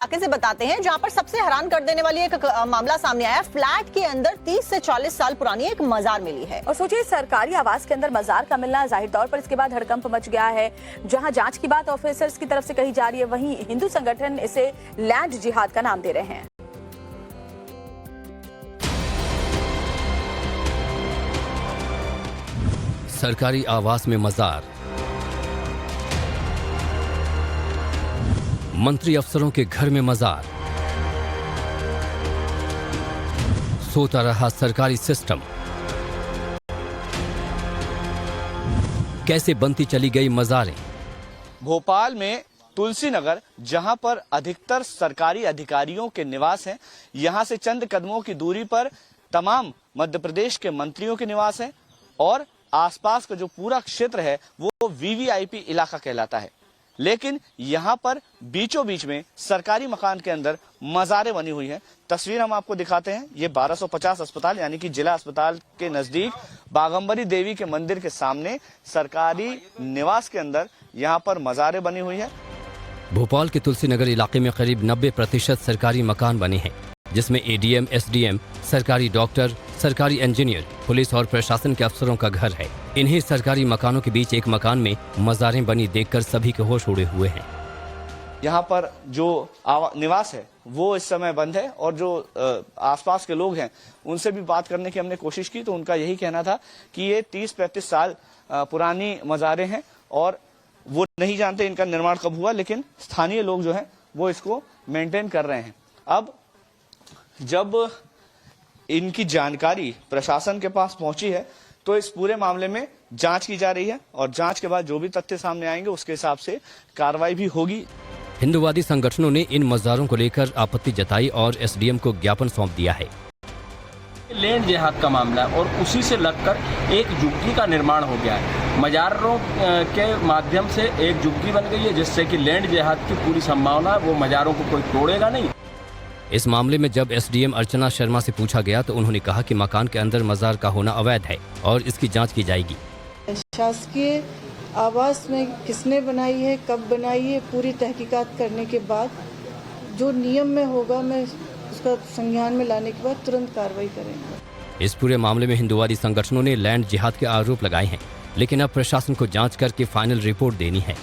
इलाके से बताते हैं जहां पर सबसे हैरान कर देने वाली एक मामला सामने आया। फ्लैट के अंदर 30 से 40 साल पुरानी एक मजार मिली है। और सोचिए, सरकारी आवास के अंदर मजार का मिलना, जाहिर तौर पर इसके बाद हड़कंप मच गया है। जहां जांच की बात ऑफिसर्स की तरफ से कही जा रही है, वहीं हिंदू संगठन इसे लैंड जिहाद का नाम दे रहे हैं। सरकारी आवास में मजार, मंत्री अफसरों के घर में मजार, सोता रहा सरकारी सिस्टम, कैसे बनती चली गई मजारें। भोपाल में तुलसी नगर, जहां पर अधिकतर सरकारी अधिकारियों के निवास हैं, यहां से चंद कदमों की दूरी पर तमाम मध्य प्रदेश के मंत्रियों के निवास हैं और आसपास का जो पूरा क्षेत्र है वो वीवीआईपी इलाका कहलाता है। लेकिन यहाँ पर बीचों बीच में सरकारी मकान के अंदर मजारें बनी हुई हैं। तस्वीर हम आपको दिखाते हैं। ये 1250 अस्पताल यानी कि जिला अस्पताल के नजदीक बाघंबरी देवी के मंदिर के सामने सरकारी निवास के अंदर यहाँ पर मजारें बनी हुई है। भोपाल के तुलसी नगर इलाके में करीब 90% सरकारी मकान बने हैं, जिसमें एडीएम, एसडीएम, सरकारी डॉक्टर, सरकारी इंजीनियर, पुलिस और प्रशासन के अफसरों का घर है। इन्हीं सरकारी मकानों के बीच एक मकान में मजारें बनी देखकर सभी के होश उड़े हुए हैं। यहाँ पर जो निवास है वो इस समय बंद है और जो आसपास के लोग हैं उनसे भी बात करने की हमने कोशिश की तो उनका यही कहना था कि ये 30-35 साल पुरानी मजारें हैं और वो नहीं जानते इनका निर्माण कब हुआ, लेकिन स्थानीय लोग जो हैं वो इसको मेंटेन कर रहे हैं। अब जब इनकी जानकारी प्रशासन के पास पहुंची है तो इस पूरे मामले में जांच की जा रही है और जांच के बाद जो भी तथ्य सामने आएंगे उसके हिसाब से कार्रवाई भी होगी। हिंदुवादी संगठनों ने इन मजारों को लेकर आपत्ति जताई और एसडीएम को ज्ञापन सौंप दिया है। लैंड जिहाद का मामला है और उसी से लगकर एक झुग्गी का निर्माण हो गया है। मजारों के माध्यम से एक झुग्गी बन गई है जिससे कि लैंड जिहाद की पूरी संभावना है, वो मजारों को कोई तोड़ेगा नहीं। इस मामले में जब एसडीएम अर्चना शर्मा से पूछा गया तो उन्होंने कहा कि मकान के अंदर मजार का होना अवैध है और इसकी जांच की जाएगी। शासकीय आवास में किसने बनाई है, कब बनाई है, पूरी तहकीकात करने के बाद जो नियम में होगा मैं उसका संज्ञान में लाने के बाद तुरंत कार्रवाई करेंगे। इस पूरे मामले में हिंदुवादी संगठनों ने लैंड जिहाद के आरोप लगाए हैं, लेकिन अब प्रशासन को जांच करके फाइनल रिपोर्ट देनी है।